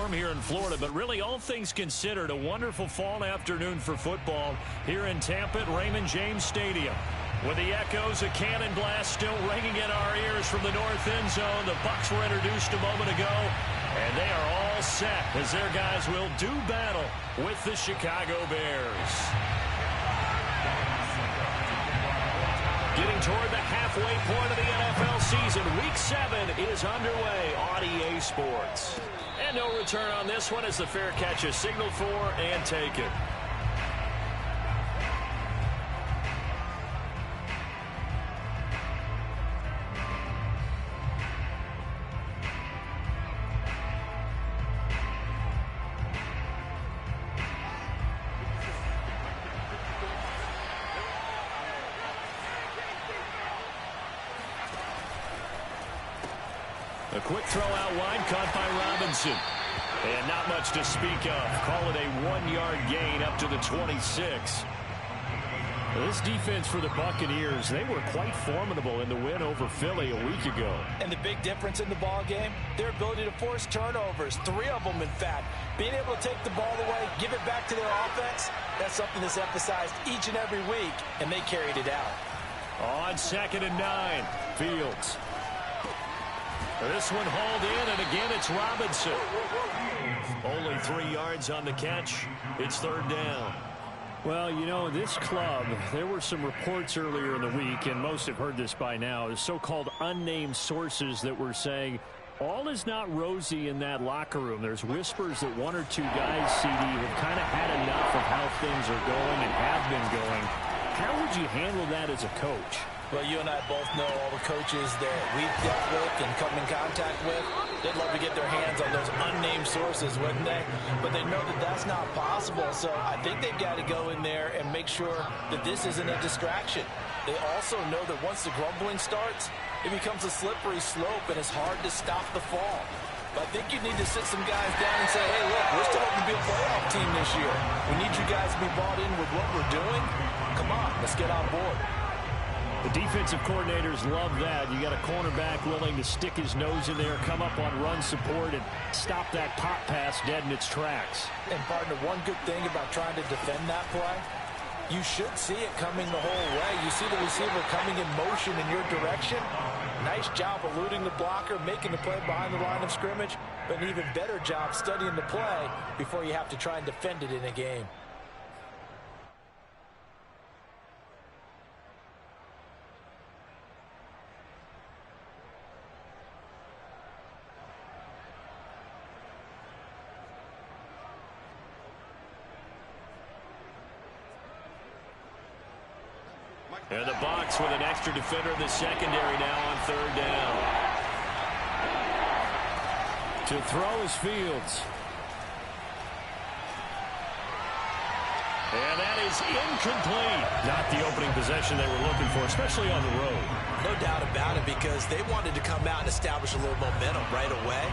warm here in Florida, but really all things considered, a wonderful fall afternoon for football here in Tampa at Raymond James Stadium. With the echoes of cannon blast still ringing in our ears from the north end zone, the Bucs were introduced a moment ago, and they are all set as their guys will do battle with the Chicago Bears. Getting toward the halfway point of the NFL season, Week 7 is underway on EA Sports. And no return on this one as the fair catch is signaled for and taken. A quick throw out wide, caught by Robinson. And not much to speak of. Call it a 1-yard gain up to the 26. This defense for the Buccaneers, they were quite formidable in the win over Philly a week ago. And the big difference in the ball game, their ability to force turnovers, 3 of them in fact. Being able to take the ball away, give it back to their offense, that's something that's emphasized each and every week, and they carried it out. On 2nd and 9, Fields. This one hauled in, and again it's Robinson. Only 3 yards on the catch. It's 3rd down. Well, you know, this club, there were some reports earlier in the week, and most have heard this by now, the so-called unnamed sources that were saying all is not rosy in that locker room. There's whispers that 1 or 2 guys, CD, have kind of had enough of how things are going and have been going. How would you handle that as a coach? Well, you and I both know all the coaches that we've dealt with and come in contact with. They'd love to get their hands on those unnamed sources, wouldn't they? But they know that that's not possible, so I think they've got to go in there and make sure that this isn't a distraction. They also know that once the grumbling starts, it becomes a slippery slope, and it's hard to stop the fall. But I think you need to sit some guys down and say, hey, look, we're still going to be a playoff team this year. We need you guys to be bought in with what we're doing. Come on, let's get on board. The defensive coordinators love that. You got a cornerback willing to stick his nose in there, come up on run support, and stop that pop pass dead in its tracks. And, partner, one good thing about trying to defend that play, you should see it coming the whole way. You see the receiver coming in motion in your direction. Nice job eluding the blocker, making the play behind the line of scrimmage, but an even better job studying the play before you have to try and defend it in a game. And the Bucs with an extra defender in the secondary now on 3rd down. To throw is Fields. And that is incomplete. Not the opening possession they were looking for, especially on the road. No doubt about it, because they wanted to come out and establish a little momentum right away.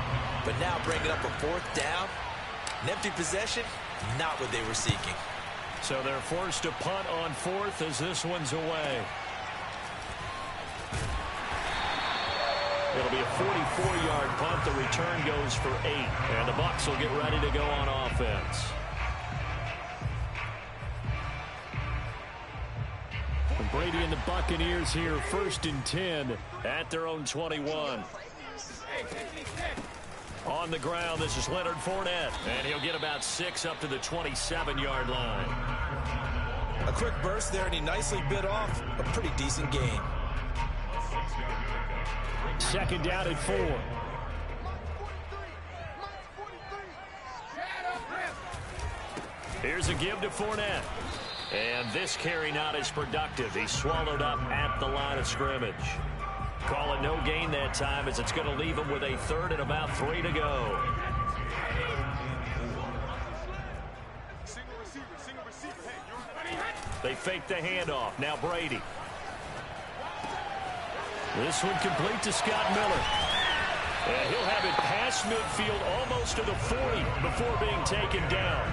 But now bringing up a 4th down, an empty possession, not what they were seeking. So they're forced to punt on 4th as this one's away. It'll be a 44-yard punt. The return goes for 8. And the Bucs will get ready to go on offense. And Brady and the Buccaneers here, 1st and 10 at their own 21. On the ground, this is Leonard Fournette, and he'll get about 6 up to the 27-yard line. A quick burst there, and he nicely bit off a pretty decent gain. 2nd down and 4. Here's a give to Fournette. And this carry not as productive. He's swallowed up at the line of scrimmage. Call it no gain that time, as it's going to leave him with a 3rd and about 3 to go. They fake the handoff. Now Brady. This one complete to Scott Miller. And he'll have it past midfield almost to the 40 before being taken down.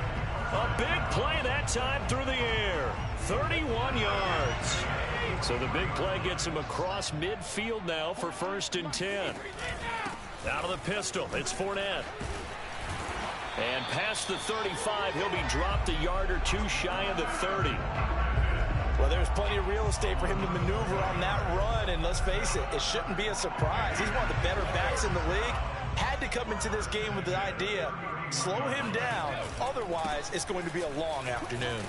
A big play that time through the air. 31 yards. So the big play gets him across midfield now for 1st and 10. Out of the pistol, it's Fournette. And past the 35, he'll be dropped a yard or two shy of the 30. Well, there's plenty of real estate for him to maneuver on that run, and let's face it, it shouldn't be a surprise. He's one of the better backs in the league. Had to come into this game with the idea, slow him down, otherwise it's going to be a long afternoon.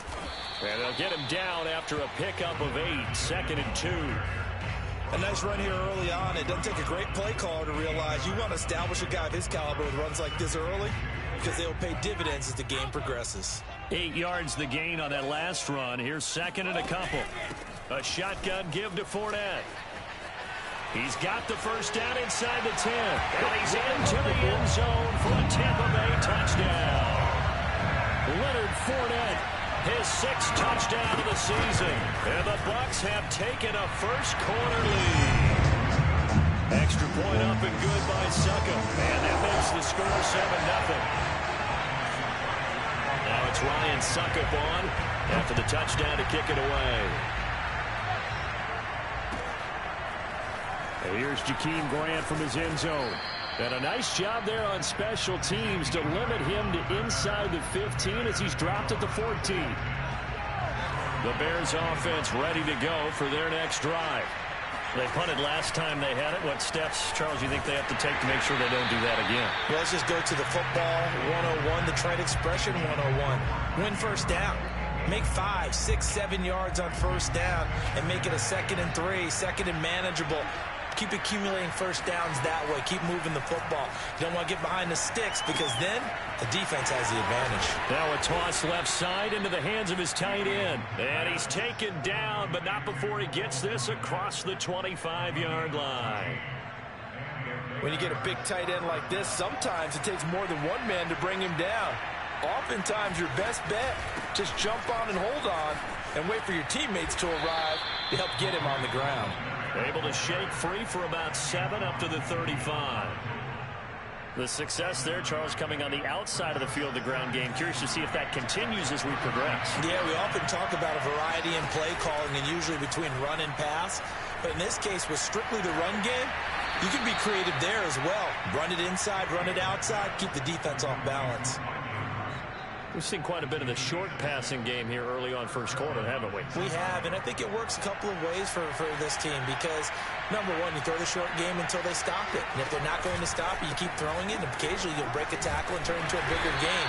And they'll get him down after a pickup of 8, 2nd and 2. A nice run here early on. It doesn't take a great play caller to realize you want to establish a guy of his caliber with runs like this early, because they'll pay dividends as the game progresses. 8 yards the gain on that last run. Here's 2nd and a couple. A shotgun give to Fournette. He's got the first down inside the 10. And he's into the end zone for a Tampa Bay touchdown. Leonard Fournette, his 6th touchdown of the season. And the Bucs have taken a first-quarter lead. Extra point up and good by Suckup. And that makes the score 7-0. Now it's Ryan Suckup on after the touchdown to kick it away. And here's Jakeem Grant from his end zone. And a nice job there on special teams to limit him to inside the 15 as he's dropped at the 14. The Bears offense ready to go for their next drive. They punted last time they had it. What steps, Charles, you think they have to take to make sure they don't do that again? Well, let's just go to the football 101, the trade expression 101. Win first down. Make 5, 6, 7 yards on first down and make it a 2nd and 3, 2nd and manageable. Keep accumulating first downs that way. Keep moving the football. You don't want to get behind the sticks because then the defense has the advantage. Now a toss left side into the hands of his tight end. And he's taken down, but not before he gets this across the 25-yard line. When you get a big tight end like this, sometimes it takes more than one man to bring him down. Oftentimes your best bet, just jump on and hold on and wait for your teammates to arrive to help get him on the ground. Able to shake free for about 7 up to the 35. The success there, Charles, coming on the outside of the field, the ground game. Curious to see if that continues as we progress. Yeah, we often talk about a variety in play calling and usually between run and pass. But in this case, with strictly the run game, you can be creative there as well. Run it inside, run it outside, keep the defense off balance. We've seen quite a bit of the short passing game here early on first quarter, haven't we? We have, and I think it works a couple of ways for this team because, number one, you throw the short game until they stop it. And if they're not going to stop it, you keep throwing it, and occasionally you'll break a tackle and turn it into a bigger game.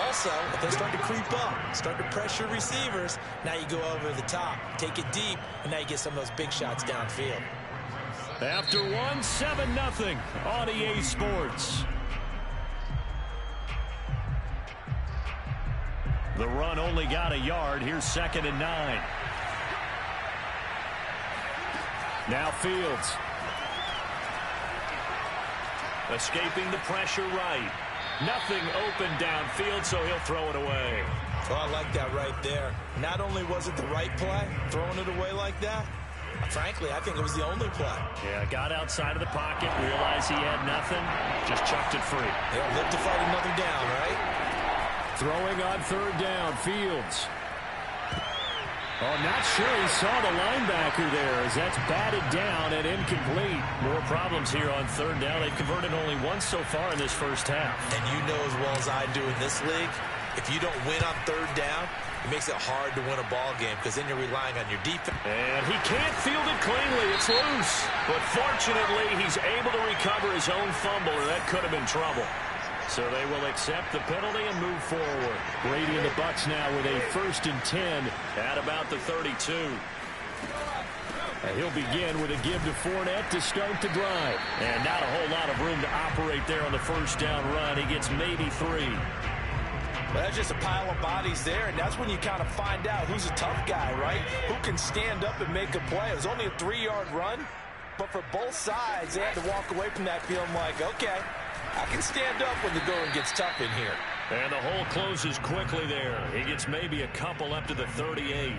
Also, if they start to creep up, start to pressure receivers, now you go over the top, take it deep, and now you get some of those big shots downfield. After 1, 7-0 on EA Sports. The run only got a yard. Here's 2nd and 9. Now Fields. Escaping the pressure right. Nothing open downfield, so he'll throw it away. Oh, I like that right there. Not only was it the right play, throwing it away like that, frankly, I think it was the only play. Yeah, got outside of the pocket, realized he had nothing, just chucked it free. They'll live to fight another down, right? Throwing on 3rd down, Fields. Oh, not sure he saw the linebacker there as that's batted down and incomplete. More problems here on 3rd down. They've converted only once so far in this first half. And you know as well as I do in this league, if you don't win on 3rd down, it makes it hard to win a ball game because then you're relying on your defense. And he can't field it cleanly. It's loose. But fortunately, he's able to recover his own fumble, or that could have been trouble. So they will accept the penalty and move forward. Brady and the Bucs now with a 1st and 10 at about the 32. And he'll begin with a give to Fournette to start the drive. And not a whole lot of room to operate there on the first down run. He gets maybe 3. Well, that's just a pile of bodies there, and that's when you kind of find out who's a tough guy, right? Who can stand up and make a play. It was only a 3-yard run, but for both sides, they had to walk away from that feeling like, okay, I can stand up when the going gets tough in here. And the hole closes quickly there. He gets maybe a couple up to the 38.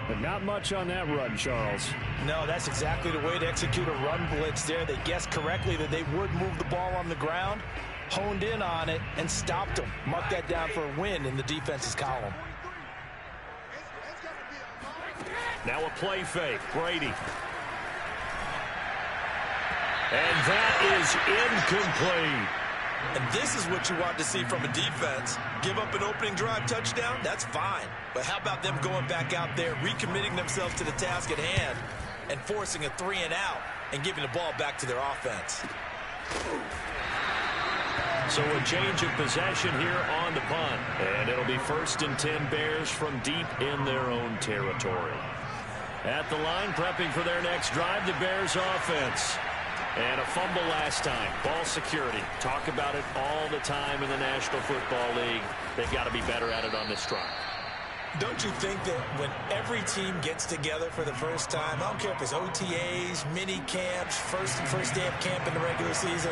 But not much on that run, Charles. No, that's exactly the way to execute a run blitz there. They guessed correctly that they would move the ball on the ground, honed in on it, and stopped them. Mark that down for a win in the defense's column. Now a play fake. Brady. And that is incomplete. And this is what you want to see from a defense. Give up an opening drive touchdown, that's fine. But how about them going back out there, recommitting themselves to the task at hand, and forcing a 3-and-out and giving the ball back to their offense. So a change of possession here on the punt. And it'll be 1st and 10 Bears from deep in their own territory. At the line, prepping for their next drive, the Bears offense. And a fumble last time. Ball security. Talk about it all the time in the National Football League. They've got to be better at it on this drive. Don't you think that when every team gets together for the first time, I don't care if it's OTAs, mini camps, first day of camp in the regular season,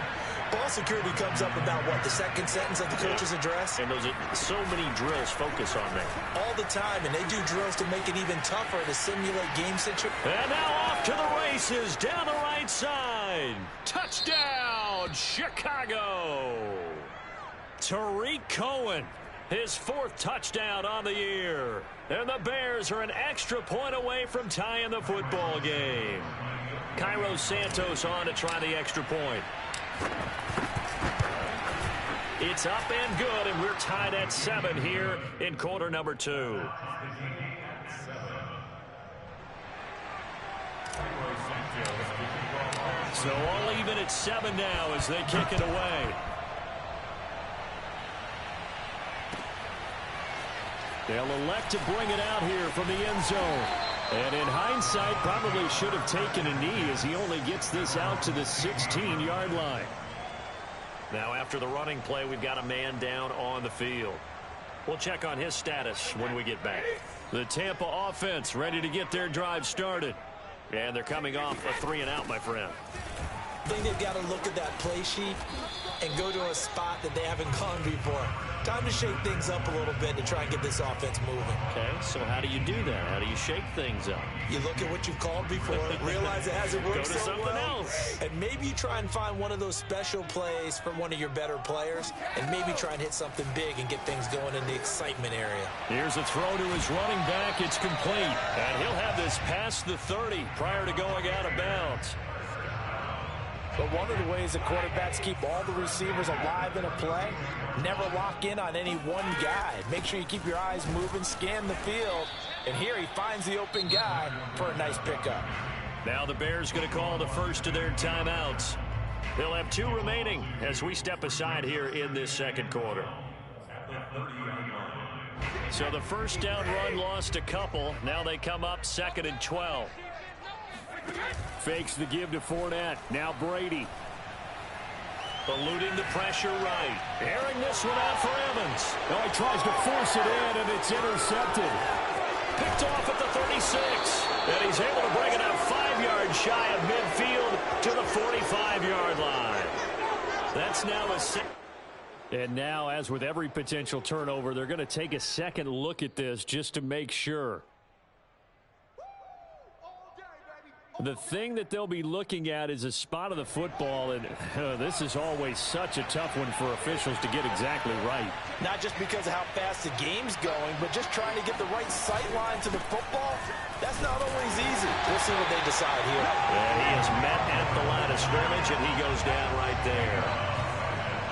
ball security comes up about, what, the second sentence of the coach's address? And those are so many drills focus on that. All the time, and they do drills to make it even tougher to simulate game situations. And now off to the races, down the right side. Touchdown, Chicago. Tariq Cohen, his 4th touchdown on the year. And the Bears are an extra point away from tying the football game. Cairo Santos on to try the extra point. It's up and good, and we're tied at 7 here in quarter number 2. So all even at 7 now as they kick it away. They'll elect to bring it out here from the end zone. And in hindsight, probably should have taken a knee as he only gets this out to the 16-yard line. Now after the running play, we've got a man down on the field. We'll check on his status when we get back. The Tampa offense ready to get their drive started. And they're coming off a 3-and-out, my friend. I think they've got to look at that play sheet and go to a spot that they haven't gone before. Time to shake things up a little bit to try and get this offense moving. Okay, so how do you do that? How do you shake things up? You look at what you've called before, realize it hasn't worked so something well, else. And maybe you try and find one of those special plays from one of your better players, and maybe try and hit something big and get things going in the excitement area. Here's a throw to his running back. It's complete. And he'll have this past the 30 prior to going out of bounds. But one of the ways that quarterbacks keep all the receivers alive in a play, never lock in on any one guy. Make sure you keep your eyes moving, scan the field, and here he finds the open guy for a nice pickup. Now the Bears going to call the first of their timeouts. They'll have 2 remaining as we step aside here in this second quarter. So the first down run lost a couple. Now they come up 2nd and 12. Fakes the give to Fournette. Now Brady. Eluding the pressure right. Airing this one out for Evans. Oh, he tries to force it in, and it's intercepted. Picked off at the 36. And he's able to bring it up 5 yards shy of midfield to the 45-yard line. That's now a 6. And now, as with every potential turnover, they're going to take a second look at this just to make sure. The thing that they'll be looking at is a spot of the football, and this is always such a tough one for officials to get exactly right. Not just because of how fast the game's going, but just trying to get the right sight line to the football. That's not always easy. We'll see what they decide here. And he is met at the line of scrimmage, and he goes down right there.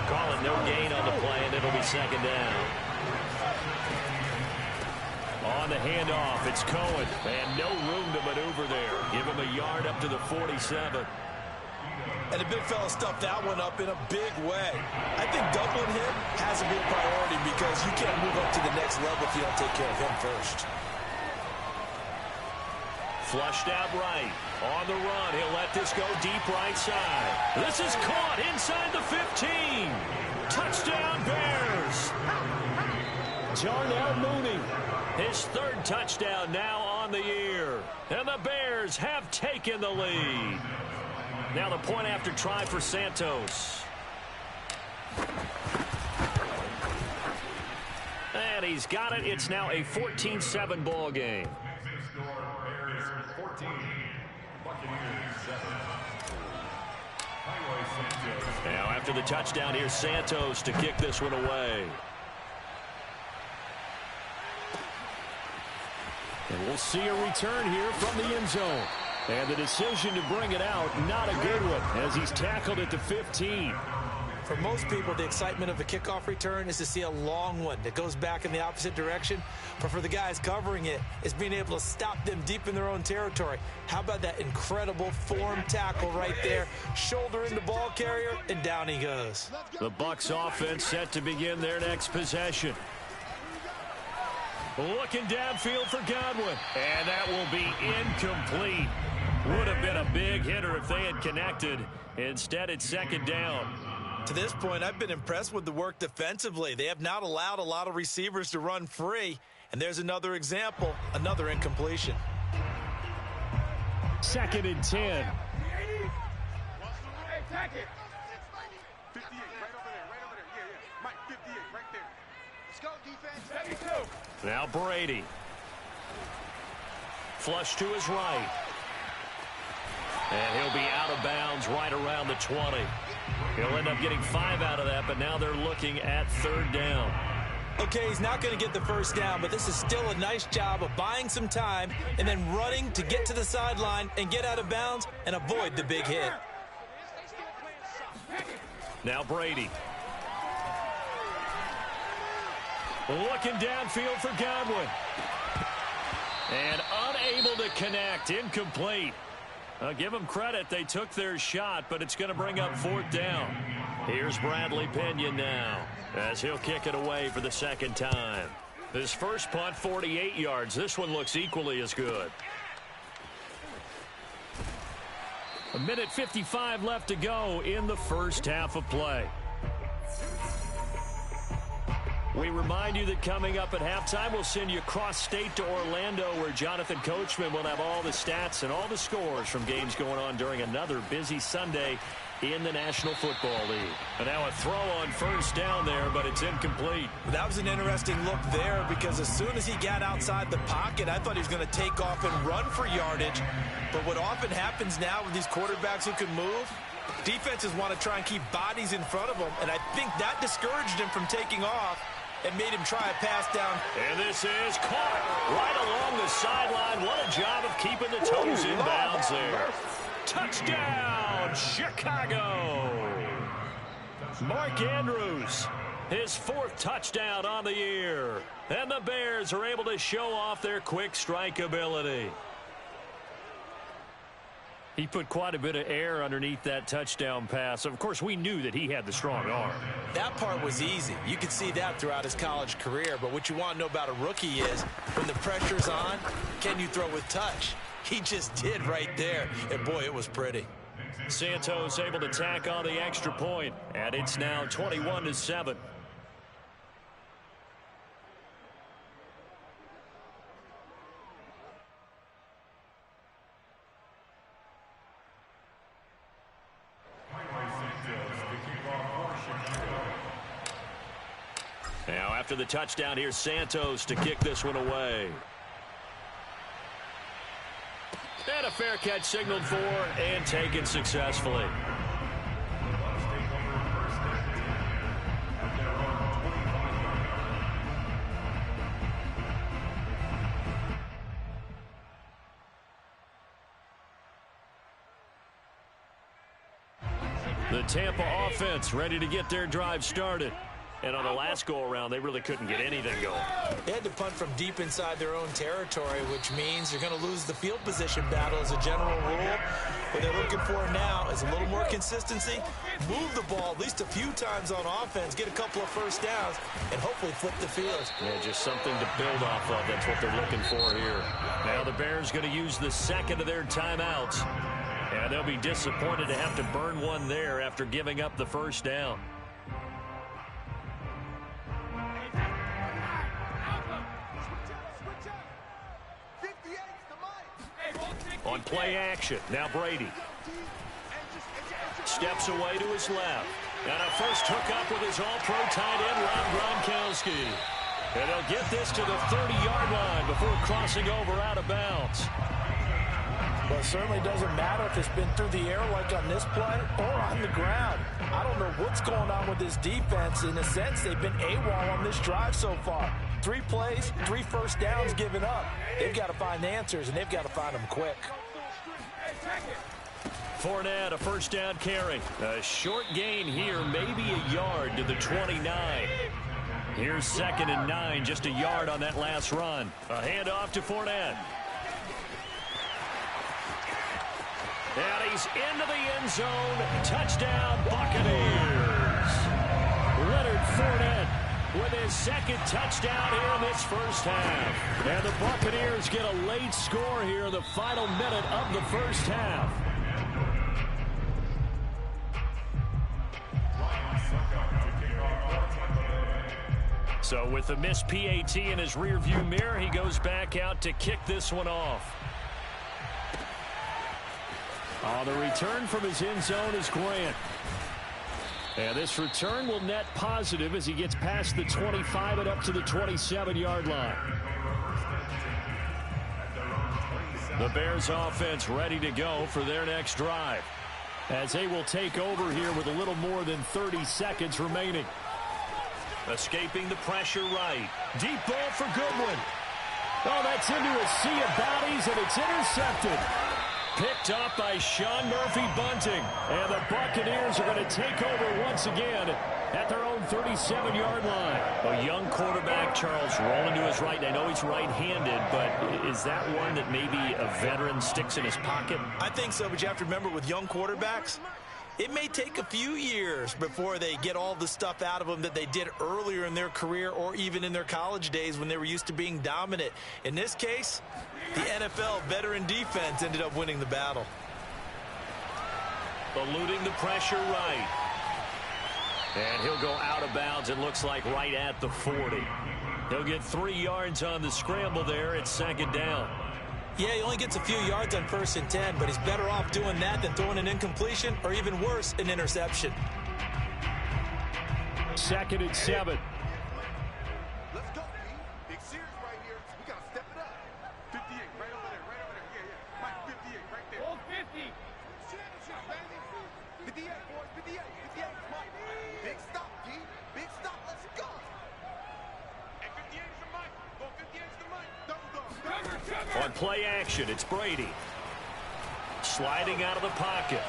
Call it no gain on the play, and it'll be 2nd down. On the handoff, it's Cohen, and no room to maneuver there. Give him a yard up to the 47. And the big fella stuffed that one up in a big way. I think doubling him has to be a priority because you can't move up to the next level if you don't take care of him first. Flushed out right. On the run, he'll let this go deep right side. This is caught inside the 15. Touchdown, Bears. Darnell Mooney. His 3rd touchdown now on the year. And the Bears have taken the lead. Now the point after try for Santos. And he's got it. It's now a 14-7 ball game. Now after the touchdown, here's Santos to kick this one away. And we'll see a return here from the end zone. And the decision to bring it out, not a good one, as he's tackled at the 15. For most people, the excitement of a kickoff return is to see a long one that goes back in the opposite direction. But for the guys covering it, it's being able to stop them deep in their own territory. How about that incredible form tackle right there? Shoulder into ball carrier, and down he goes. The Bucs offense set to begin their next possession. Looking downfield for Godwin. And that will be incomplete. Would have been a big hitter if they had connected. Instead, it's second down. To this point, I've been impressed with the work defensively. They have not allowed a lot of receivers to run free. And there's another example, another incompletion. Second and 10. Hey, tack it. 58, right over there, right over there. Yeah, yeah. Mike, 58, right there. Let's go, defense. 72. Now Brady. Flush to his right. And he'll be out of bounds right around the 20. He'll end up getting 5 out of that, but now they're looking at third down. Okay, he's not going to get the first down, but this is still a nice job of buying some time and then running to get to the sideline and get out of bounds and avoid the big hit. Now Brady. Looking downfield for Godwin. And unable to connect. Incomplete. I'll give them credit. They took their shot, but it's going to bring up fourth down. Here's Bradley Pinion now as he'll kick it away for the second time. His first punt, 48 yards. This one looks equally as good. A minute 55 left to go in the first half of play. We remind you that coming up at halftime, we'll send you cross-state to Orlando, where Jonathan Coachman will have all the stats and all the scores from games going on during another busy Sunday in the National Football League. And now a throw on first down there, but it's incomplete. That was an interesting look there, because as soon as he got outside the pocket, I thought he was going to take off and run for yardage. But what often happens now with these quarterbacks who can move, defenses want to try and keep bodies in front of them, and I think that discouraged him from taking off and made him try a pass down. And this is caught right along the sideline. What a job of keeping the toes in bounds there. Touchdown, Chicago. Mark Andrews, his fourth touchdown on the year. And the Bears are able to show off their quick strike ability. He put quite a bit of air underneath that touchdown pass. Of course, we knew that he had the strong arm. That part was easy. You could see that throughout his college career. But what you want to know about a rookie is, when the pressure's on, can you throw with touch? He just did right there. And, boy, it was pretty. Santos able to tack on the extra point. And it's now 21-7. Now, after the touchdown, here's Santos to kick this one away. And a fair catch signaled for and taken successfully. The Tampa offense ready to get their drive started. And on the last go-around, they really couldn't get anything going. They had to punt from deep inside their own territory, which means they're going to lose the field position battle as a general rule. What they're looking for now is a little more consistency, move the ball at least a few times on offense, get a couple of first downs, and hopefully flip the field. Yeah, just something to build off of. That's what they're looking for here. Now the Bears going to use the second of their timeouts. And they'll be disappointed to have to burn one there after giving up the first down. On play action, now Brady. Steps away to his left. And a first hookup with his all-pro tight end, Rob Gronkowski. And they'll get this to the 30-yard line before crossing over out of bounds. Well, it certainly doesn't matter if it's been through the air like on this play or on the ground. I don't know what's going on with this defense. In a sense, they've been AWOL on this drive so far. 3 plays, 3 first downs given up. They've got to find answers, and they've got to find them quick. Fournette, a first down carry. A short gain here, maybe a yard to the 29. Here's 2nd and 9, just a yard on that last run. A handoff to Fournette. And he's into the end zone. Touchdown, Buccaneers. Leonard Fournette with his 2nd touchdown here in this first half. And the Buccaneers get a late score here in the final minute of the first half. So with the missed PAT in his rearview mirror, he goes back out to kick this one off. The return from his end zone is Grant. And this return will net positive as he gets past the 25 and up to the 27-yard line. The Bears offense ready to go for their next drive, as they will take over here with a little more than 30 seconds remaining. Escaping the pressure right. Deep ball for Goodwin. Oh, that's into a sea of bodies, and it's intercepted. Picked up by Sean Murphy-Bunting. And the Buccaneers are going to take over once again at their own 37-yard line. A young quarterback, Charles, rolling to his right. I know he's right-handed, but is that one that maybe a veteran sticks in his pocket? I think so, but you have to remember with young quarterbacks, it may take a few years before they get all the stuff out of them that they did earlier in their career or even in their college days when they were used to being dominant. In this case, the NFL veteran defense ended up winning the battle. Eluding the pressure right. And he'll go out of bounds, it looks like right at the 40. He'll get 3 yards on the scramble there. It's 2nd down. Yeah, he only gets a few yards on 1st and 10, but he's better off doing that than throwing an incompletion or even worse, an interception. 2nd and 7. Let's go, B. Big series right here. We got to step it up. 58, right over there, right over there. Yeah, yeah. Mike, 58, right there. Oh, 50. Championship, baby. 58, boys, 58. 58, Mike. Big stop, D. Big stop. Let's go. Hey, 58 is the Mike. Go 58 is the Mike. Double dog. On play action, it's Brady. Sliding out of the pocket.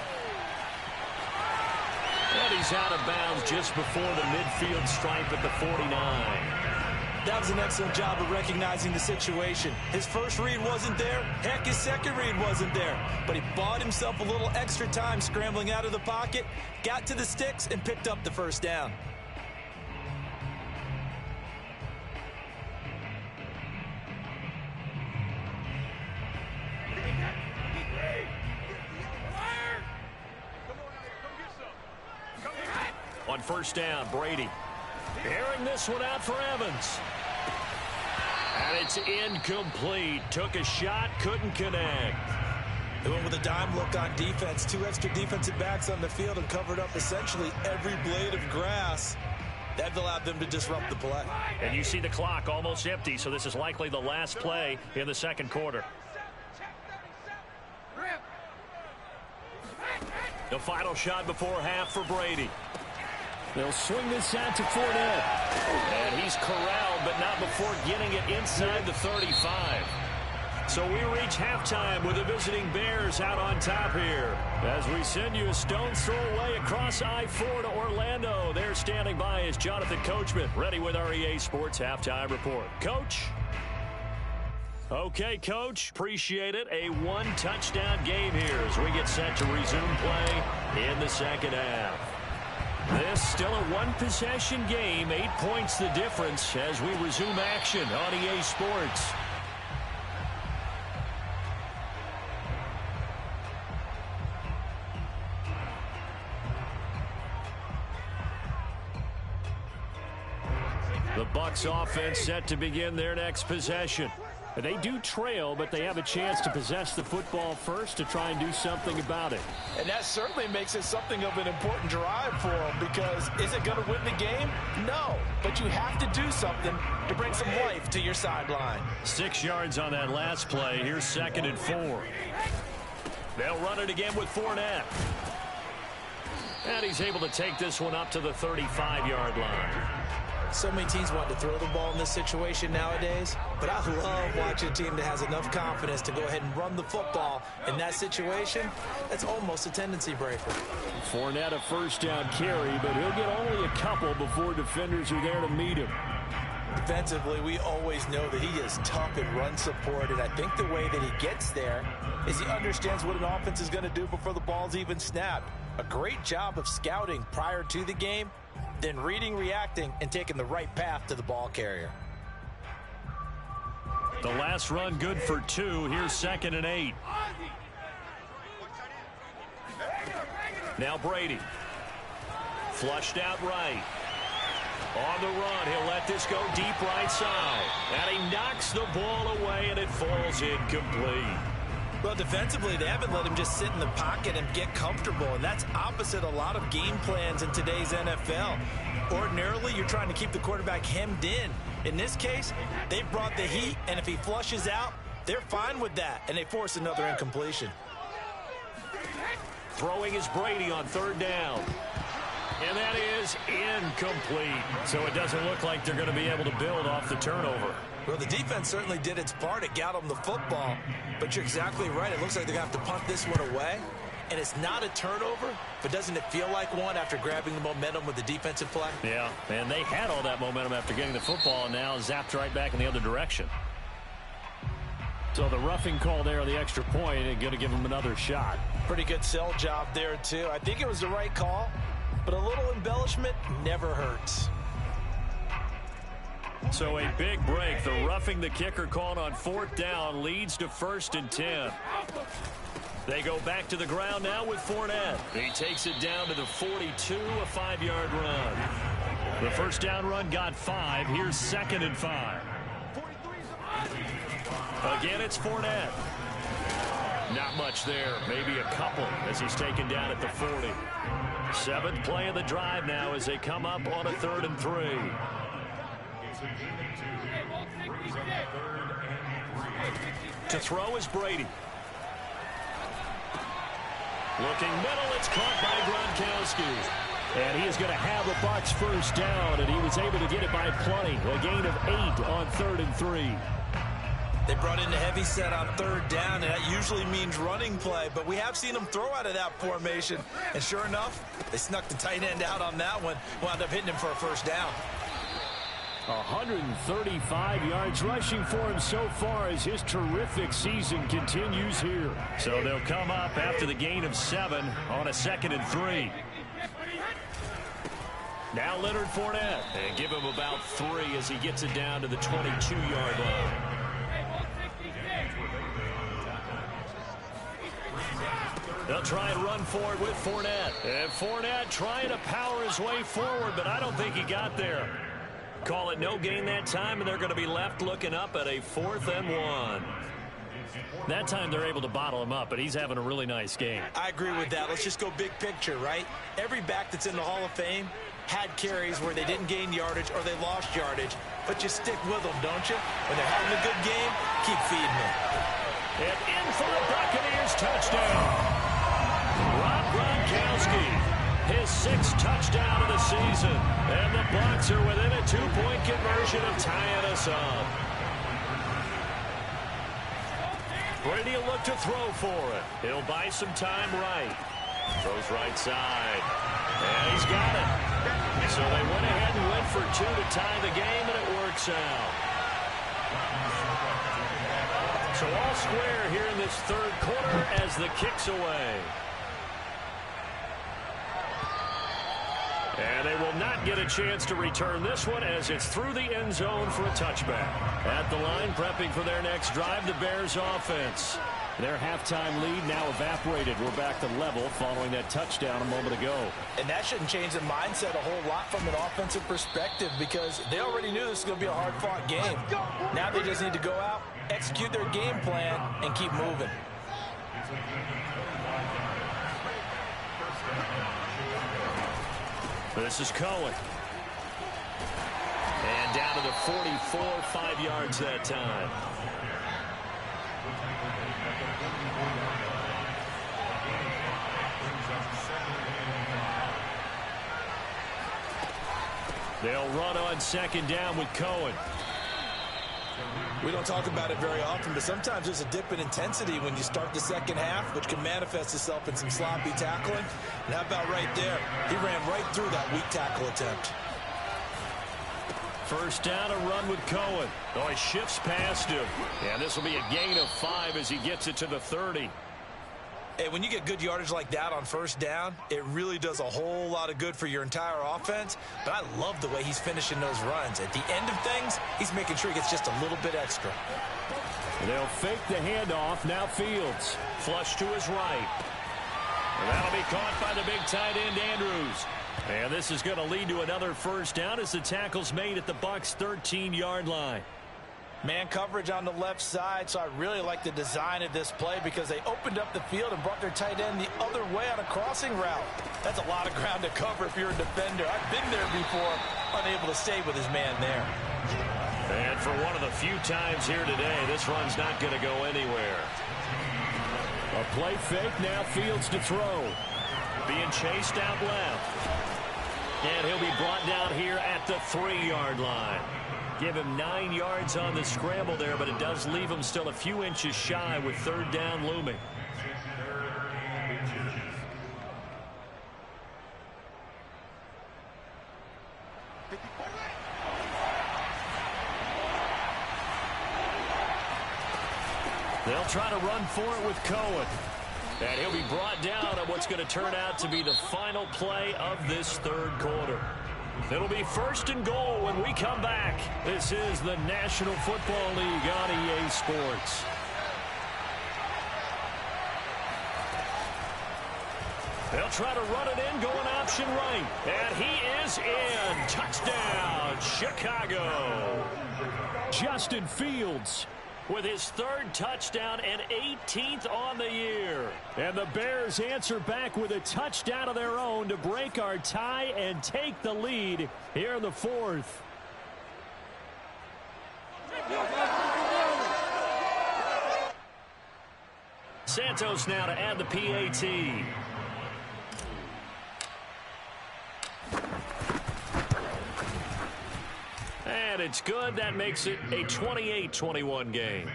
And he's out of bounds just before the midfield stripe at the 49. That was an excellent job of recognizing the situation. His first read wasn't there. Heck, his second read wasn't there. But he bought himself a little extra time scrambling out of the pocket, got to the sticks, and picked up the first down. On 1st down, Brady. Airing this one out for Evans. And it's incomplete. Took a shot, couldn't connect. They went with a dime look on defense. 2 extra defensive backs on the field and covered up essentially every blade of grass. That allowed them to disrupt the play. And you see the clock almost empty, so this is likely the last play in the 2nd quarter. The final shot before half for Brady. They'll swing this out to Fournette. And he's corralled, but not before getting it inside the 35. So we reach halftime with the visiting Bears out on top here. As we send you a stone's throw away across I-4 to Orlando. There standing by is Jonathan Coachman, ready with our EA Sports Halftime Report. Coach? Okay, Coach. Appreciate it. A 1-touchdown game here as we get set to resume play in the 2nd half. This still a 1-possession game. 8 points the difference as we resume action on EA Sports. The Bucs offense set to begin their next possession. They do trail, but they have a chance to possess the football first to try and do something about it. And that certainly makes it something of an important drive for them, because is it going to win the game? No, but you have to do something to bring some life to your sideline. 6 yards on that last play. Here's 2nd and 4. They'll run it again with Fournette. And he's able to take this one up to the 35-yard line. So many teams want to throw the ball in this situation nowadays, but I love watching a team that has enough confidence to go ahead and run the football. In that situation, that's almost a tendency breaker. Fournette a first down carry, but he'll get only a couple before defenders are there to meet him. Defensively, we always know that he is tough in run support, and I think the way that he gets there is he understands what an offense is going to do before the ball's even snapped. A great job of scouting prior to the game, then reading, reacting, and taking the right path to the ball carrier. The last run good for 2. Here's 2nd and 8. Now Brady. Flushed out right. On the run, he'll let this go deep right side. And he knocks the ball away, and it falls incomplete. Well, defensively, they haven't let him just sit in the pocket and get comfortable, and that's opposite a lot of game plans in today's NFL. Ordinarily, you're trying to keep the quarterback hemmed in. In this case, they brought the heat, and if he flushes out, they're fine with that, and they force another incompletion. Throwing is Brady on 3rd down. And that is incomplete. So it doesn't look like they're going to be able to build off the turnover. Well, the defense certainly did its part. It got them the football. But you're exactly right. It looks like they're going to have to punt this one away. And it's not a turnover, but doesn't it feel like one after grabbing the momentum with the defensive play? Yeah, and they had all that momentum after getting the football, and now zapped right back in the other direction. So the roughing call there on the extra point is going to give them another shot. Pretty good sell job there, too. I think it was the right call, but a little embellishment never hurts. So a big break. The roughing the kicker called on 4th down leads to 1st and 10. They go back to the ground now with Fournette. He takes it down to the 42, a 5-yard run. The first down run got 5. Here's 2nd and 5. Again, it's Fournette. Not much there, maybe a couple as he's taken down at the 40. 7th play of the drive now as they come up on a 3rd and 3. To throw is Brady. Looking middle, it's caught by Gronkowski. And he is going to have the Bucs first down, and he was able to get it by plenty. A gain of 8 on 3rd and 3. They brought in the heavy set on 3rd down, and that usually means running play, but we have seen them throw out of that formation. And sure enough, they snuck the tight end out on that one, wound up hitting him for a first down. 135 yards rushing for him so far as his terrific season continues here. So they'll come up after the gain of 7 on a 2nd and 3. Now Leonard Fournette, and give him about 3 as he gets it down to the 22-yard line. They'll try and run forward with Fournette. And Fournette trying to power his way forward, but I don't think he got there. Call it no gain that time, and they're going to be left looking up at a 4th and 1. That time they're able to bottle him up, but he's having a really nice game. I agree with that. Let's just go big picture, right? Every back that's in the Hall of Fame had carries where they didn't gain yardage or they lost yardage, but you stick with them, don't you? When they're having a good game, keep feeding them. And in for the Buccaneers touchdown. Rob Gronkowski, his 6th touchdown of the season. And the Bucs are within a 2-point conversion of tying us up. Brady will look to throw for it. He'll buy some time right. Throws right side. And he's got it. So they went ahead and went for 2 to tie the game, and it works out. So all square here in this 3rd quarter as the kick's away. And they will not get a chance to return this one as it's through the end zone for a touchback. At the line, prepping for their next drive, the Bears offense. Their halftime lead now evaporated. We're back to level following that touchdown a moment ago. And that shouldn't change the mindset a whole lot from an offensive perspective because they already knew this was going to be a hard-fought game. Now they just need to go out, execute their game plan, and keep moving. This is Cohen. And down to the 44, 5 yards that time. They'll run on second down with Cohen. We don't talk about it very often, but sometimes there's a dip in intensity when you start the second half, which can manifest itself in some sloppy tackling. And how about right there? He ran right through that weak tackle attempt. First down, a run with Cohen. Oh, he shifts past him. And this will be a gain of 5 as he gets it to the 30. Hey, when you get good yardage like that on first down, it really does a whole lot of good for your entire offense. But I love the way he's finishing those runs. At the end of things, he's making sure he gets just a little bit extra. They'll fake the handoff. Now Fields. Flush to his right. And that'll be caught by the big tight end, Andrews. And this is going to lead to another first down as the tackle's made at the Bucs' 13-yard line. Man coverage on the left side, so I really like the design of this play because they opened up the field and brought their tight end the other way on a crossing route. That's a lot of ground to cover if you're a defender. I've been there before, unable to stay with his man there. And for one of the few times here today, this run's not going to go anywhere. A play fake, now Fields to throw. Being chased out left. And he'll be brought down here at the 3-yard line. Give him 9 yards on the scramble there, but it does leave him still a few inches shy with third down looming. They'll try to run for it with Cohen. And he'll be brought down on what's going to turn out to be the final play of this third quarter. It'll be first and goal when we come back. This is the National Football League on EA Sports. They'll try to run it in, going option right. And he is in. Touchdown, Chicago. Justin Fields with his third touchdown and 18th on the year. And the Bears answer back with a touchdown of their own to break our tie and take the lead here in the fourth. Santos now to add the PAT. And it's good. That makes it a 28-21 game.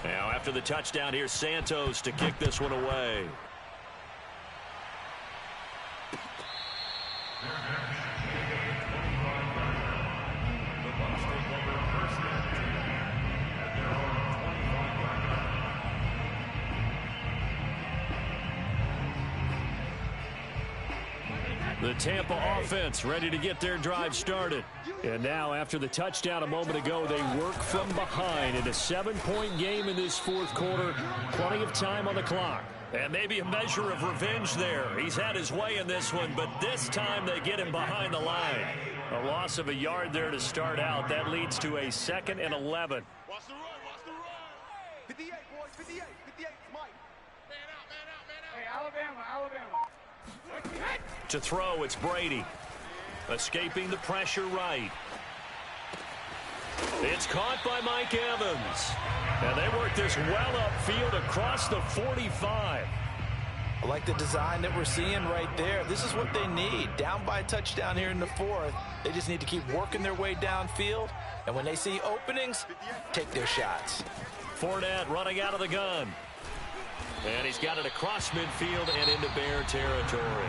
Now after the touchdown, here's Santos to kick this one away. The Tampa offense ready to get their drive started. And now after the touchdown a moment ago, they work from behind in a 7-point game in this fourth quarter. Plenty of time on the clock. And maybe a measure of revenge there. He's had his way in this one, but this time they get him behind the line. A loss of a yard there to start out. That leads to a 2nd and 11. Watch the run, watch the run. 58, boys, 58, 58, Mike. Man out, man out, man out. Hey, Alabama, Alabama. To throw, it's Brady. Escaping the pressure right. It's caught by Mike Evans. And they work this well upfield across the 45. I like the design that we're seeing right there. This is what they need. Down by a touchdown here in the fourth. They just need to keep working their way downfield. And when they see openings, take their shots. Fournette running out of the gun. And he's got it across midfield and into Bear territory.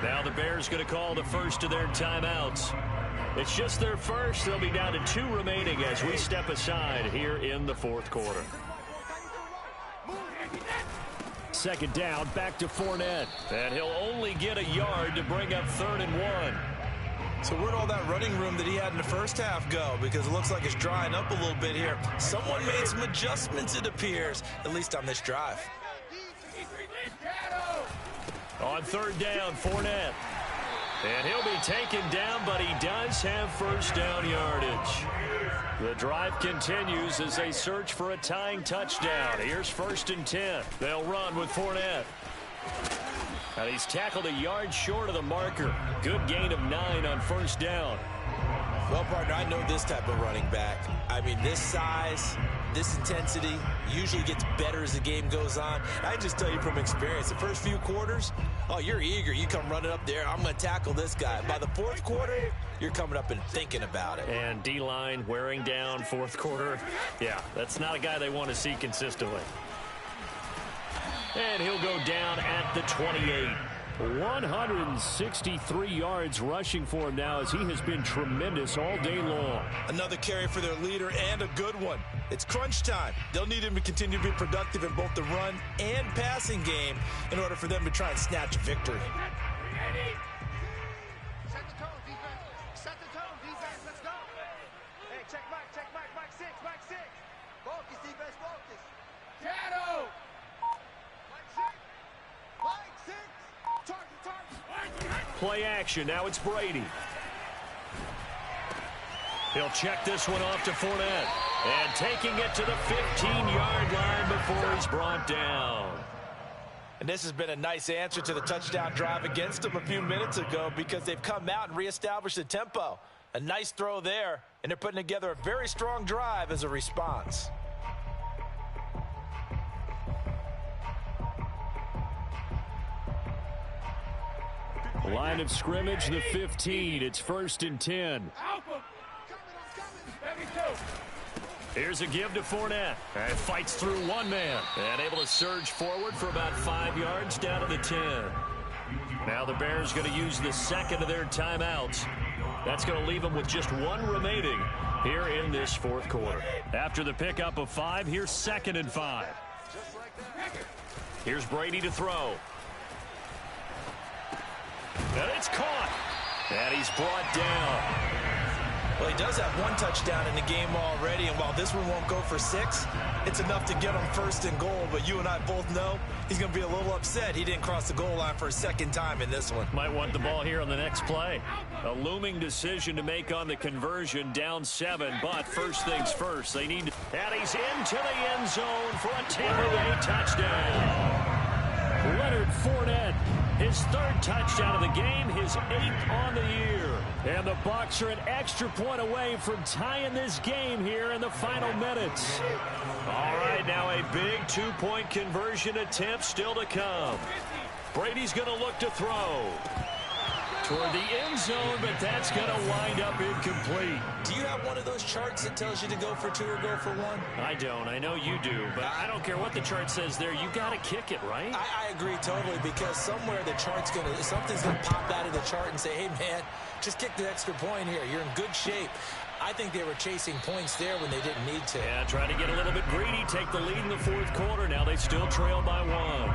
Now the Bears going to call the first of their timeouts. It's just their first. They'll be down to 2 remaining as we step aside here in the fourth quarter. Second down, back to Fournette. And he'll only get a yard to bring up 3rd and 1. So where'd all that running room that he had in the first half go? Because it looks like it's drying up a little bit here. Someone made some adjustments, it appears, at least on this drive. On 3rd down, Fournette. And he'll be taken down, but he does have first down yardage. The drive continues as they search for a tying touchdown. Here's 1st and 10. They'll run with Fournette. And he's tackled a yard short of the marker. Good gain of 9 on first down. Well, partner, I know this type of running back. I mean, this size, this intensity usually gets better as the game goes on. I just tell you from experience, the first few quarters, oh, you're eager. You come running up there, I'm going to tackle this guy. By the fourth quarter, you're coming up and thinking about it. And D-line wearing down fourth quarter. Yeah, that's not a guy they want to see consistently. And he'll go down at the 28. 163 yards rushing for him now as he has been tremendous all day long. Another carry for their leader and a good one. It's crunch time. They'll need him to continue to be productive in both the run and passing game in order for them to try and snatch a victory. Set the tone, defense. Set the tone, defense. Let's go. Hey, check Mike, Mike 6, Mike 6. Focus, defense, focus. Shadow. Mike 6. Mike 6. Target. Play action. Now it's Brady. He'll check this one off to Fournette. And taking it to the 15-yard line before he's brought down. And this has been a nice answer to the touchdown drive against them a few minutes ago because they've come out and reestablished the tempo. A nice throw there, and they're putting together a very strong drive as a response. Line of scrimmage, the 15. It's 1st and 10. Here's a give to Fournette. And fights through one man. And able to surge forward for about 5 yards down to the 10. Now the Bears going to use the second of their timeouts. That's going to leave them with just one remaining here in this fourth quarter. After the pickup of 5, here's 2nd and 5. Here's Brady to throw. And it's caught. And he's brought down. Well, he does have one touchdown in the game already, and while this one won't go for 6, it's enough to get him 1st and goal. But you and I both know he's going to be a little upset he didn't cross the goal line for a second time in this one. Might want the ball here on the next play. A looming decision to make on the conversion, down 7, but first things first. They need to... And he's into the end zone for a Tampa Bay touchdown. Leonard Fournette, his 3rd touchdown of the game, his 8th on the year. And the Bucs are an extra point away from tying this game here in the final minutes. All right, now a big 2-point conversion attempt still to come. Brady's going to look to throw toward the end zone, but that's going to wind up incomplete. Do you have one of those charts that tells you to go for 2 or go for 1? I don't. I know you do, but I don't care what the chart says there. You got to kick it, right? I agree totally, because somewhere the chart's going to, something's going to pop out of the chart and say, hey, man, just kick the extra point here. You're in good shape. I think they were chasing points there when they didn't need to. Yeah, try to get a little bit greedy, take the lead in the fourth quarter. Now they still trail by 1.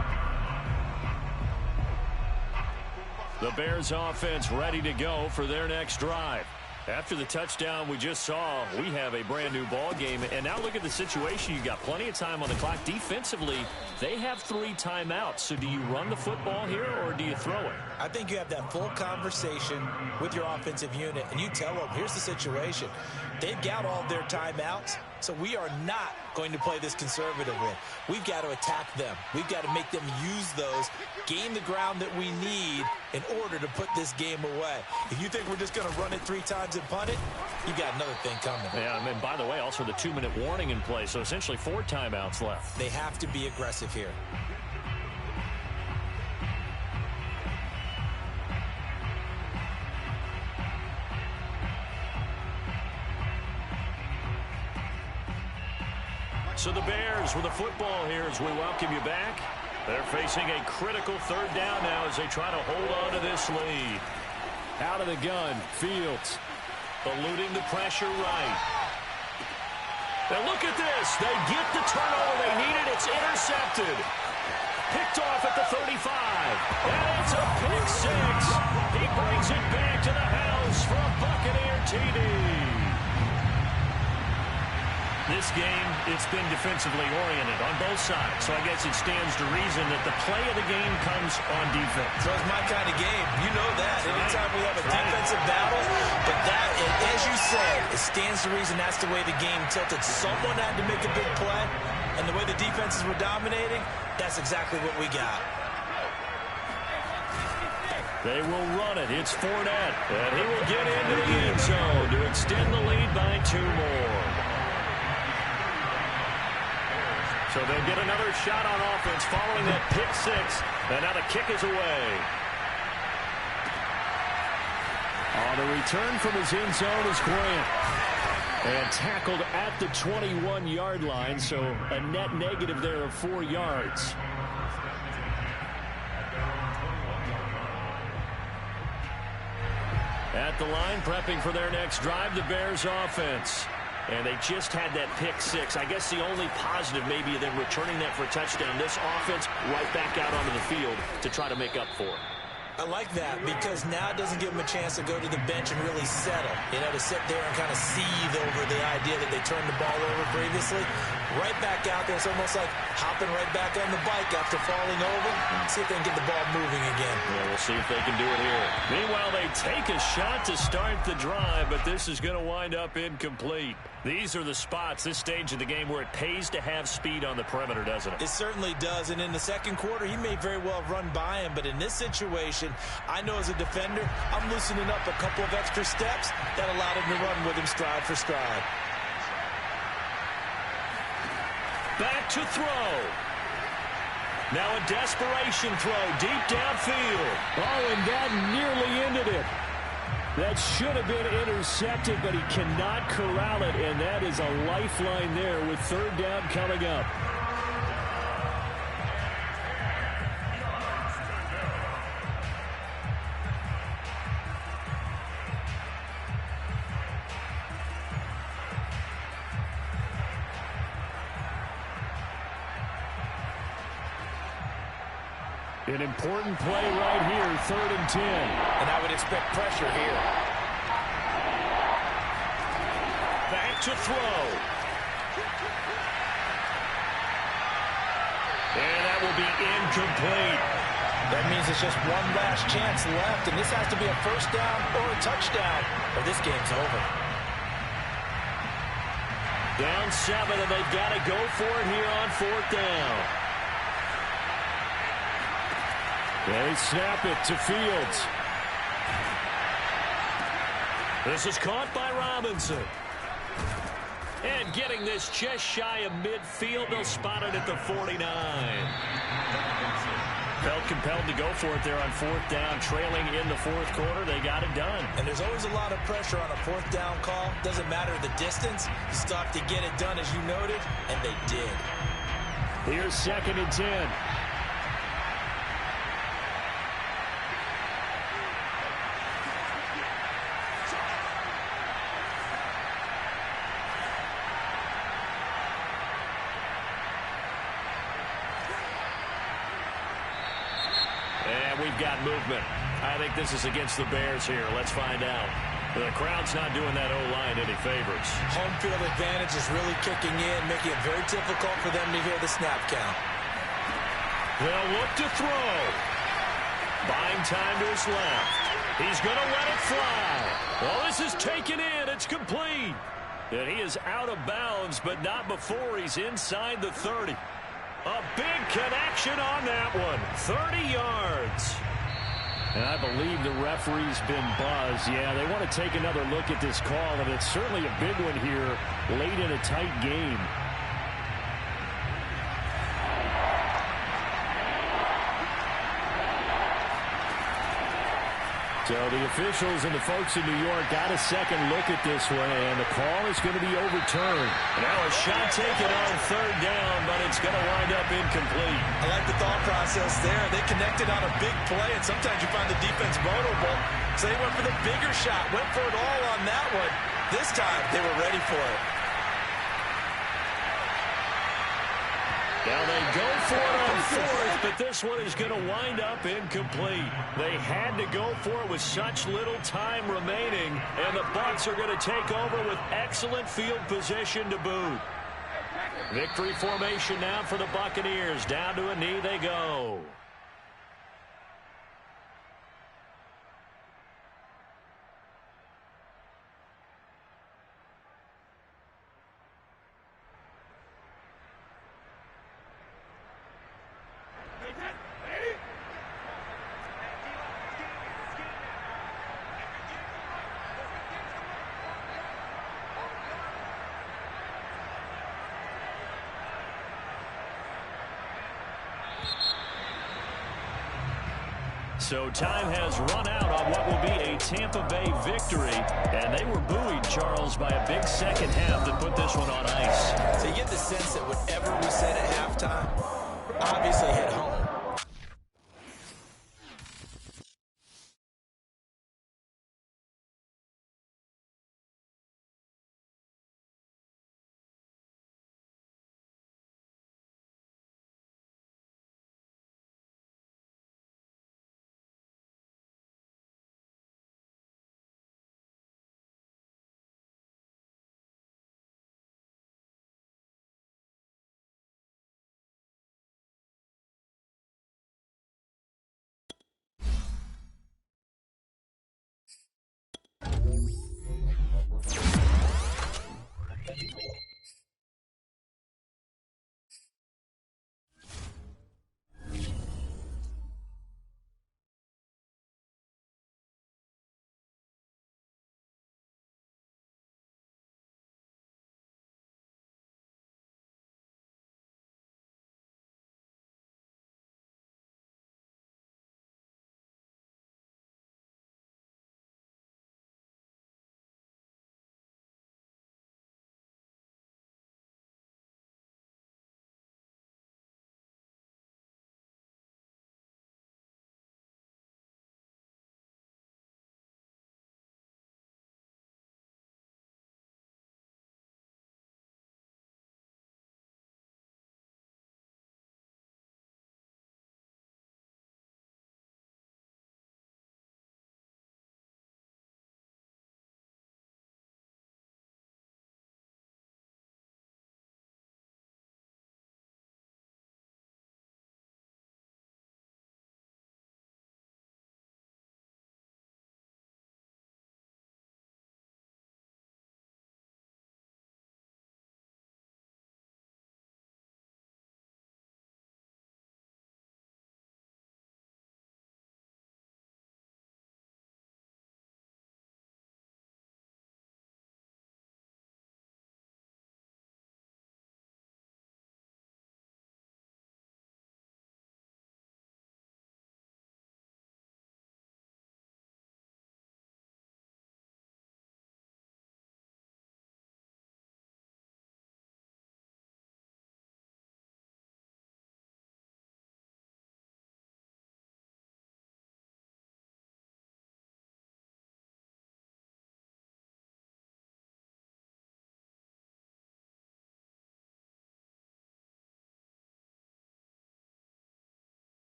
The Bears offense ready to go for their next drive. After the touchdown we just saw, we have a brand new ball game. And now look at the situation. You got plenty of time on the clock. Defensively, they have 3 timeouts. So do you run the football here or do you throw it? I think you have that full conversation with your offensive unit, and you tell them, here's the situation. They've got all of their timeouts, so we are not going to play this conservatively. We've got to attack them. We've got to make them use those, gain the ground that we need in order to put this game away. If you think we're just going to run it 3 times and punt it, you got another thing coming. Yeah, and by the way, also the 2-minute warning in play, so essentially 4 timeouts left. They have to be aggressive here. So the Bears with the football here as we welcome you back. They're facing a critical 3rd down now as they try to hold on to this lead. Out of the gun, Fields eluding the pressure right. Now look at this. They get the turnover they needed. It's intercepted. Picked off at the 35. And it's a pick 6. He brings it back to the house for a Buccaneer TD. This game, it's been defensively oriented on both sides. So I guess it stands to reason that the play of the game comes on defense. So it's my kind of game. You know that. Anytime we have a defensive battle, but that, as you said, it stands to reason that's the way the game tilted. Someone had to make a big play, and the way the defenses were dominating, that's exactly what we got. They will run it. It's Fournette, and he will get into the end zone to extend the lead by 2 more. So they'll get another shot on offense following that pick six. And now the kick is away. On the return from his end zone is Grant. And tackled at the 21-yard line, so a net negative there of 4 yards. At the line, prepping for their next drive, the Bears offense. And they just had that pick six. I guess the only positive maybe them returning that for a touchdown. This offense right back out onto the field to try to make up for it. I like that because now it doesn't give them a chance to go to the bench and really settle. You know, to sit there and kind of seethe over the idea that they turned the ball over previously. Right back out there. It's almost like hopping right back on the bike after falling over. See if they can get the ball moving again. Yeah, we'll see if they can do it here. Meanwhile, they take a shot to start the drive, but this is going to wind up incomplete. These are the spots, this stage of the game, where it pays to have speed on the perimeter, doesn't it? It certainly does, and in the second quarter, he may very well run by him, but in this situation, I know as a defender, I'm loosening up a couple of extra steps that allowed him to run with him stride for stride. Back to throw. Now a desperation throw deep downfield. Oh, and that nearly ended it. That should have been intercepted, but he cannot corral it, and that is a lifeline there with third down coming up. An important play right here, 3rd and 10. And I would expect pressure here. Back to throw. And that will be incomplete. That means it's just one last chance left, and this has to be a first down or a touchdown, or this game's over. Down 7, and they've got to go for it here on 4th down. They snap it to Fields. This is caught by Robinson. And getting this just shy of midfield, they'll spot it at the 49. Felt compelled to go for it there on 4th down, trailing in the 4th quarter. They got it done. And there's always a lot of pressure on a 4th down call. Doesn't matter the distance. You still have to get it done, as you noted, and they did. Here's 2nd and 10. We've got movement. I think this is against the Bears here. Let's find out. The crowd's not doing that O-line any favors. Home field advantage is really kicking in, making it very difficult for them to hear the snap count. They'll look to throw. Buying time to his left. He's going to let it fly. Well, this is taken in. It's complete. And he is out of bounds, but not before he's inside the 30. A big connection on that one. 30 yards. And I believe the referee's been buzzed. Yeah, they want to take another look at this call, and it's certainly a big one here late in a tight game. So the officials and the folks in New York got a second look at this one, and the call is going to be overturned. Now a shot taken on 3rd down, but it's going to wind up incomplete. I like the thought process there. They connected on a big play, and sometimes you find the defense vulnerable. So they went for the bigger shot, went for it all on that one. This time, they were ready for it. Now they go for it on 4th, but this one is going to wind up incomplete. They had to go for it with such little time remaining, and the Bucs are going to take over with excellent field position to boot. Victory formation now for the Buccaneers. Down to a knee they go. So time has run out on what will be a Tampa Bay victory. And they were buoyed, Charles, by a big second half that put this one on ice. So you get the sense that whatever we said at halftime obviously hit home.